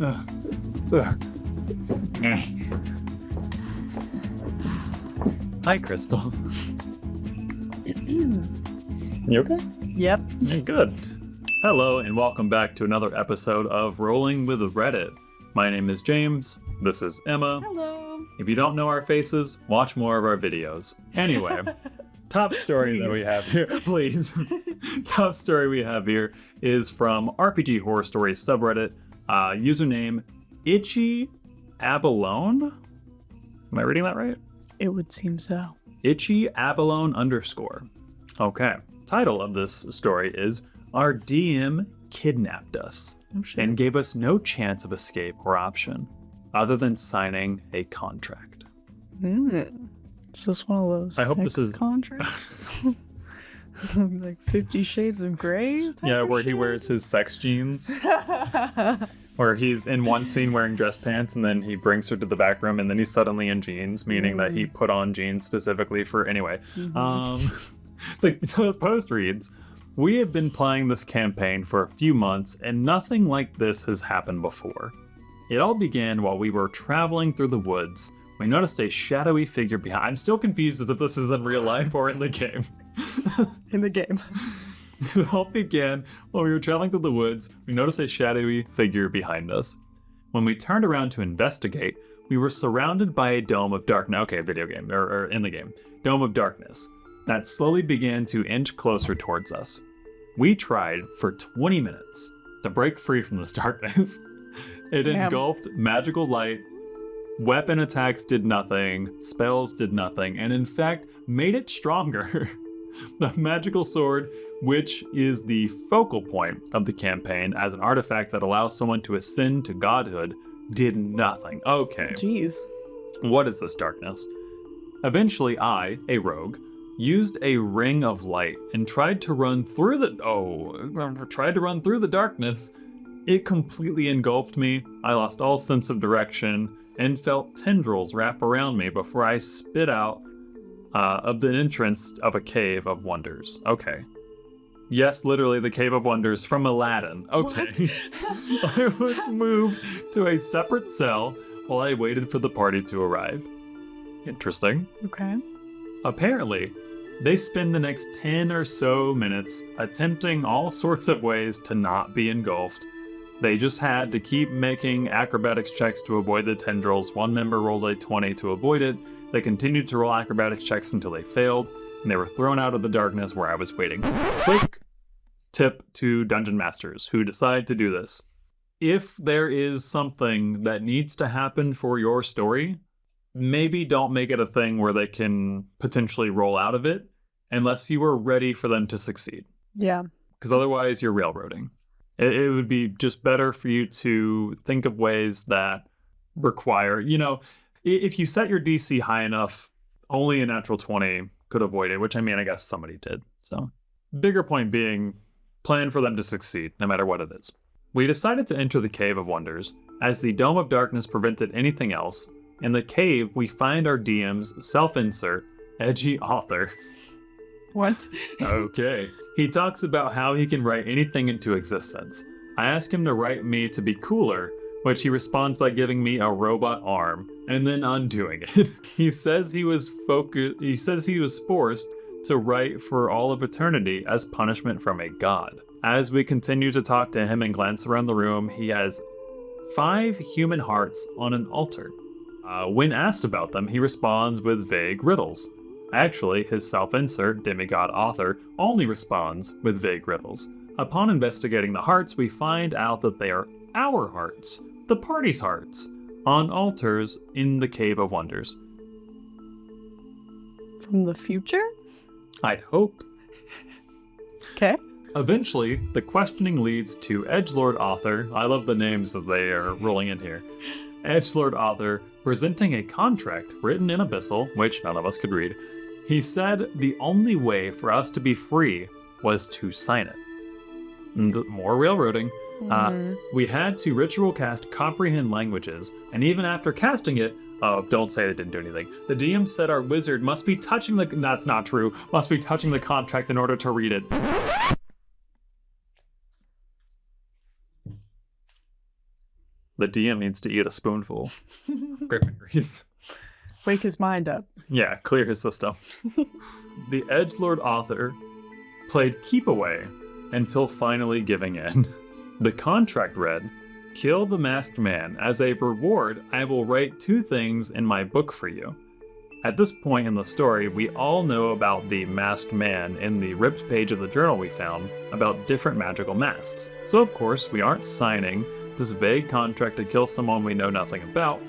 Hi, Crystal. You okay? Yep. Good. Hello, and welcome back to another episode of Rolling with Reddit. My name is James. This is Emma. Hello. If you don't know our faces, watch more of our videos. Anyway, top story that we have here, please. Top story we have here is from RPG Horror Stories subreddit, username Itchy Abalone. Am I reading that right? It would seem so. Itchy Abalone _ Okay. Title of this story is Our DM Kidnapped Us and gave us no chance of escape or option other than signing a contract. Is this one of those I hope this is contracts? Like 50 Shades of Grey? Yeah, where he wears his sex jeans. Where he's in one scene wearing dress pants and then he brings her to the back room and then he's suddenly in jeans, meaning that he put on jeans specifically for... Anyway, the post reads, "We have been playing this campaign for a few months and nothing like this has happened before. It all began while we were traveling through the woods. We noticed a shadowy figure behind..." I'm still confused as if this is in real life or in the game. In the game. It all began while we were traveling through the woods. We noticed a shadowy figure behind us. When we turned around to investigate, we were surrounded by a dome of darkness. Okay, video game, or in the game. Dome of darkness that slowly began to inch closer towards us. We tried for 20 minutes to break free from this darkness. It engulfed magical light. Weapon attacks did nothing. Spells did nothing. And in fact, made it stronger. The magical sword, which is the focal point of the campaign as an artifact that allows someone to ascend to godhood, did nothing. Okay. Jeez. What is this darkness? Eventually I, a rogue, used a ring of light and tried to run through the darkness. It completely engulfed me. I lost all sense of direction and felt tendrils wrap around me before I spit out of the entrance of a cave of wonders. Okay. Yes, literally the Cave of Wonders from Aladdin. Okay. I was moved to a separate cell while I waited for the party to arrive. Interesting. Okay. Apparently, they spend the next 10 or so minutes attempting all sorts of ways to not be engulfed. They just had to keep making acrobatics checks to avoid the tendrils. One member rolled a 20 to avoid it. They continued to roll acrobatics checks until they failed, and they were thrown out of the darkness where I was waiting. Quick tip to dungeon masters who decide to do this. If there is something that needs to happen for your story, maybe don't make it a thing where they can potentially roll out of it unless you are ready for them to succeed. Yeah. Because otherwise you're railroading. It would be just better for you to think of ways that require, if you set your DC high enough, only a natural 20 could avoid it, which I mean, I guess somebody did. So, bigger point being, plan for them to succeed, no matter what it is. We decided to enter the Cave of Wonders, as the Dome of Darkness prevented anything else. In the cave, we find our DM's self-insert, edgy author. What? Okay. He talks about how he can write anything into existence. I ask him to write me to be cooler, which he responds by giving me a robot arm, and then undoing it. He says he was forced to write for all of eternity as punishment from a god. As we continue to talk to him and glance around the room, he has 5 human hearts on an altar. When asked about them, he responds with vague riddles. Actually, his self-insert, demigod author, only responds with vague riddles. Upon investigating the hearts, we find out that they are our hearts, the party's hearts, on altars in the Cave of Wonders. From the future? I'd hope. Okay. Eventually, the questioning leads to Edgelord author, I love the names as they are rolling in here, Edgelord author presenting a contract written in Abyssal, which none of us could read. He said the only way for us to be free was to sign it. And more railroading. We had to ritual cast Comprehend Languages, and even after casting it, oh, don't say it didn't do anything. The DM said our wizard must be touching the... That's not true. Must be touching the contract in order to read it. The DM needs to eat a spoonful of Griffin grease. Wake his mind up. Yeah, clear his system. The edgelord author played keep away until finally giving in. The contract read, kill the masked man. As a reward, I will write 2 things in my book for you. At this point in the story, we all know about the masked man in the ripped page of the journal we found about different magical masks. So of course, we aren't signing this vague contract to kill someone we know nothing about.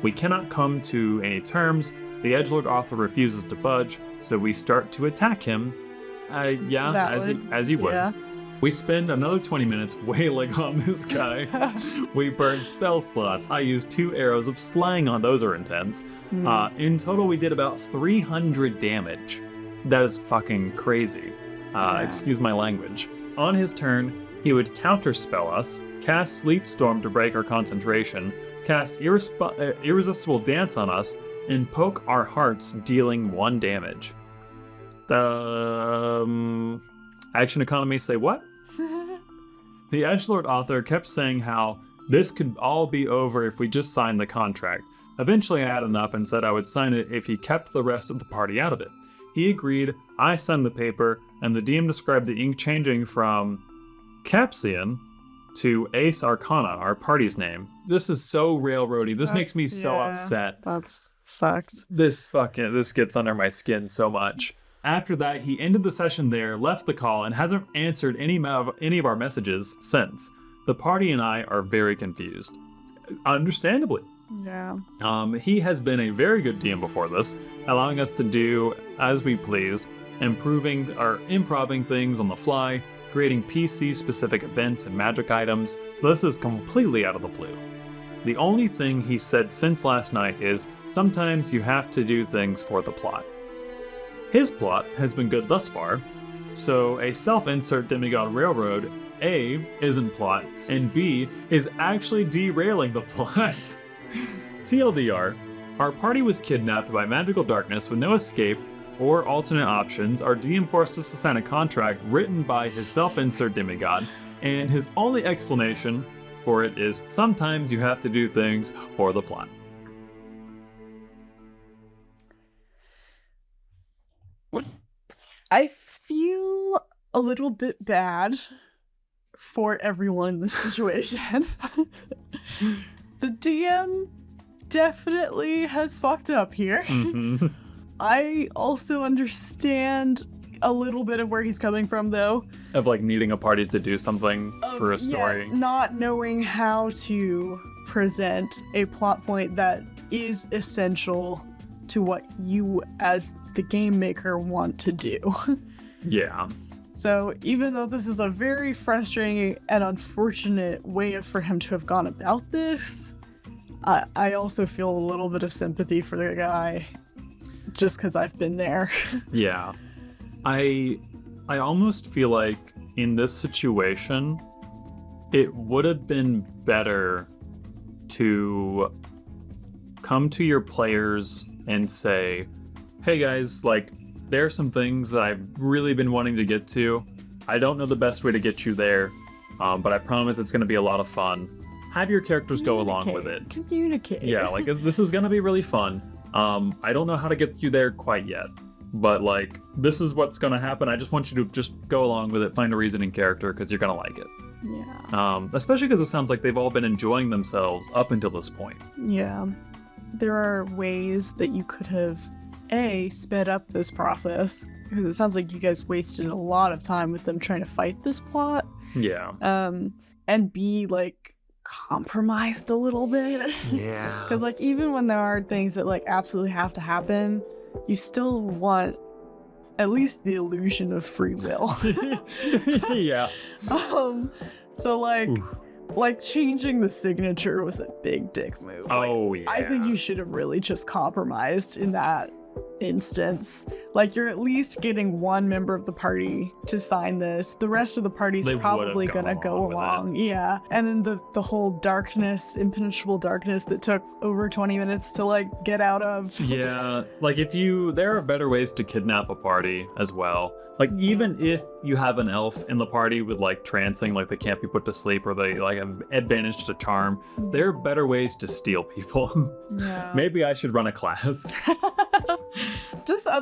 We cannot come to any terms. The edgelord author refuses to budge, so we start to attack him. As you would. Yeah. We spend another 20 minutes wailing on this guy. We burn spell slots. I used 2 arrows of slang on those are intense. In total, we did about 300 damage. That is fucking crazy. Excuse my language. On his turn, he would counterspell us, cast Sleep Storm to break our concentration, cast Irresistible Dance on us, and poke our hearts, dealing 1 damage. Action economy say what? The edgelord author kept saying how this could all be over if we just signed the contract. Eventually I had enough and said I would sign it if he kept the rest of the party out of it. He agreed, I signed the paper, and the DM described the ink changing from Capsian to Ace Arcana, our party's name. This is so railroady. This makes me so upset. That sucks. This gets under my skin so much. After that, he ended the session there, left the call, and hasn't answered any of our messages since. The party and I are very confused. Understandably. Yeah. He has been a very good DM before this, allowing us to do as we please, improving things on the fly, creating PC-specific events and magic items, so this is completely out of the blue. The only thing he said since last night is, sometimes you have to do things for the plot. His plot has been good thus far, so a self-insert demigod railroad, A, isn't plot, and B, is actually derailing the plot. TLDR, our party was kidnapped by magical darkness with no escape or alternate options. Our DM forced us to sign a contract written by his self-insert demigod, and his only explanation for it is, sometimes you have to do things for the plot. I feel a little bit bad for everyone in this situation. The DM definitely has fucked up here. Mm-hmm. I also understand a little bit of where he's coming from, though. Of like needing a party to do something for a story. Yeah, not knowing how to present a plot point that is essential to what you as the game maker want to do. Yeah. So even though this is a very frustrating and unfortunate way for him to have gone about this, I also feel a little bit of sympathy for the guy, just because I've been there. Yeah. I almost feel like in this situation, it would have been better to come to your players and say, hey guys, like, there are some things that I've really been wanting to get to. I don't know the best way to get you there, but I promise it's going to be a lot of fun. Have your characters go along with it. Communicate. Yeah, like, this is going to be really fun. I don't know how to get you there quite yet, but like, this is what's going to happen. I just want you to just go along with it, find a reasoning character, because you're going to like it. Yeah. Especially because it sounds like they've all been enjoying themselves up until this point. Yeah. There are ways that you could have, A, sped up this process, because it sounds like you guys wasted a lot of time with them trying to fight this plot. Yeah. And B, like, compromised a little bit. Yeah. Because, like, even when there are things that, like, absolutely have to happen, you still want at least the illusion of free will. Yeah. So, like... Oof. Like, changing the signature was a big dick move. Oh, like, yeah. I think you should have really just compromised in that instance. Like, you're at least getting one member of the party to sign this. The rest of the party's They probably would've gonna gone go along with along. Yeah. And then the whole darkness, impenetrable darkness that took over 20 minutes to like get out of. Yeah, like there are better ways to kidnap a party as well. Like, even if you have an elf in the party with like trancing, like they can't be put to sleep or they like have advantage to charm, there are better ways to steal people. Yeah. Maybe I should run a class.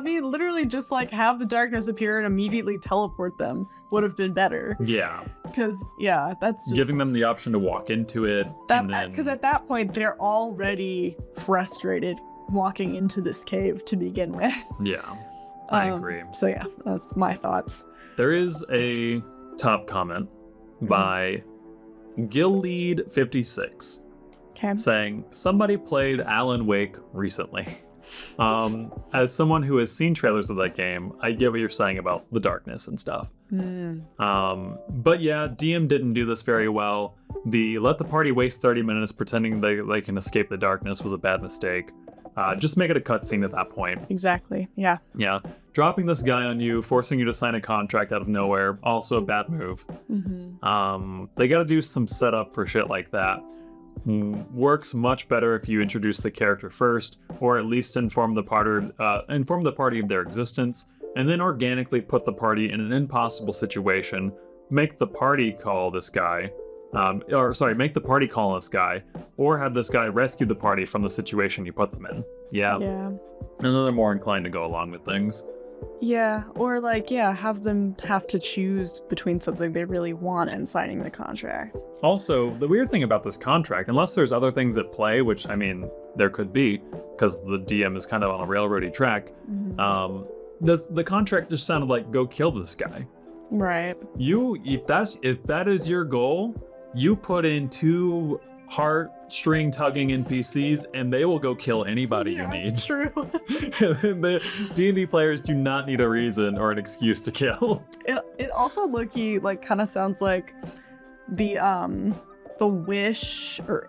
Literally just like have the darkness appear and immediately teleport them would have been better. Yeah. Because, yeah, that's just... Giving them the option to walk into it. Because at that point, they're already frustrated walking into this cave to begin with. Yeah, I agree. So yeah, that's my thoughts. There is a top comment by GillLead56 saying, somebody played Alan Wake recently. As someone who has seen trailers of that game, I get what you're saying about the darkness and stuff. But yeah, DM didn't do this very well. The let the party waste 30 minutes pretending they can escape the darkness was a bad mistake. Just make it a cutscene at that point. Exactly, yeah. Yeah. Dropping this guy on you, forcing you to sign a contract out of nowhere, also a bad move. They gotta do some setup for shit like that. Works much better if you introduce the character first, or at least inform the party of their existence, and then organically put the party in an impossible situation. Make the party call this guy, make the party call this guy, or have this guy rescue the party from the situation you put them in. Yeah. And then they're more inclined to go along with things. Yeah, or have them have to choose between something they really want and signing the contract. Also, the weird thing about this contract, unless there's other things at play, which, I mean, there could be, because the DM is kind of on a railroady track, the contract just sounded like, go kill this guy. Right. If that is your goal, you put in 2 heartstring tugging NPCs and they will go kill anybody you need. True. The D&D players do not need a reason or an excuse to kill. It also low-key kind of sounds like the wish or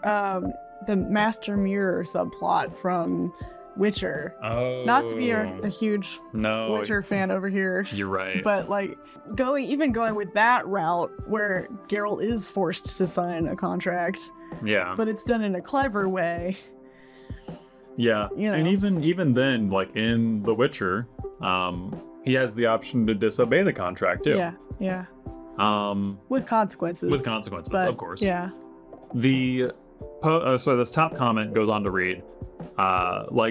the Master Mirror subplot from Witcher. Oh. Not to be a huge Witcher fan over here. You're right. But going with that route where Geralt is forced to sign a contract. Yeah. But it's done in a clever way. Yeah. And even then, like in The Witcher, he has the option to disobey the contract too. Yeah. With consequences. Of course. Yeah. So this top comment goes on to read,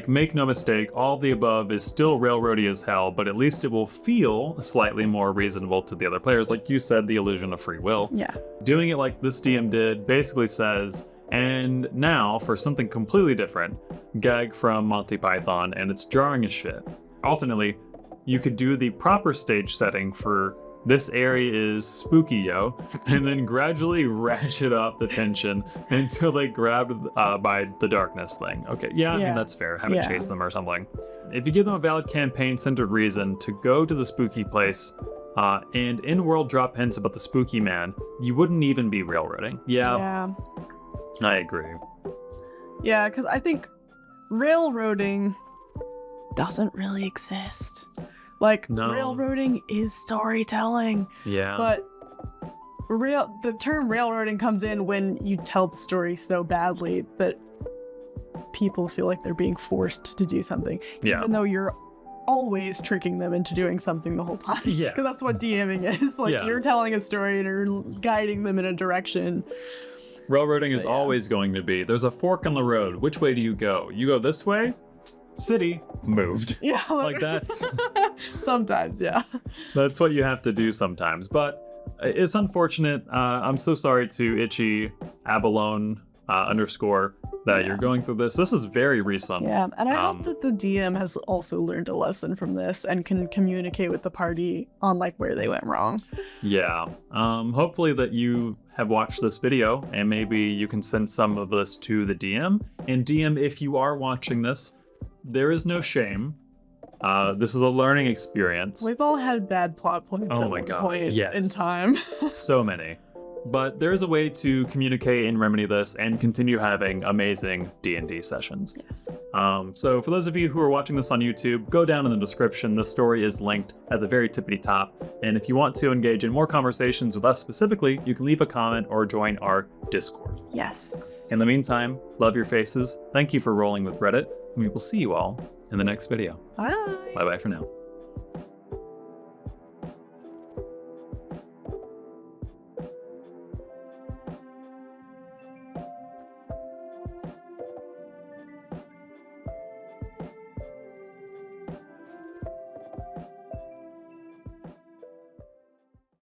make no mistake, all of the above is still railroady as hell, but at least it will feel slightly more reasonable to the other players. Like you said, the illusion of free will. Yeah. Doing it like this DM did basically says, and now for something completely different, gag from Monty Python, and it's jarring as shit. Alternately, you could do the proper stage setting for this area is spooky, yo, and then gradually ratchet up the tension until they grabbed by the darkness thing. Okay, yeah, I mean, that's fair. Have it chase them or something. If you give them a valid campaign-centered reason to go to the spooky place and in-world drop hints about the spooky man, you wouldn't even be railroading. Yeah. I agree. Yeah, because I think railroading doesn't really exist. Railroading is storytelling. Yeah. But the term railroading comes in when you tell the story so badly that people feel like they're being forced to do something. Yeah. Even though you're always tricking them into doing something the whole time. Yeah. Because that's what DMing is. You're telling a story and you're guiding them in a direction. Railroading is always going to be, there's a fork on the road. Which way do you go? You go this way? City moved. Yeah. That's... Sometimes, yeah. That's what you have to do sometimes. But it's unfortunate. I'm so sorry to Itchy Abalone _ that you're going through this. This is very recent. Yeah, and I hope that the DM has also learned a lesson from this and can communicate with the party on where they went wrong. Yeah. Hopefully that you have watched this video and maybe you can send some of this to the DM. And DM, if you are watching this, there is no shame. This is a learning experience. We've all had bad plot points at one point in time. So many. But there is a way to communicate and remedy this and continue having amazing D&D sessions. Yes. So for those of you who are watching this on YouTube, go down in the description. The story is linked at the very tippity top. And if you want to engage in more conversations with us specifically, you can leave a comment or join our Discord. Yes. In the meantime, love your faces. Thank you for rolling with Reddit. And we will see you all in the next video. Bye. Bye-bye for now.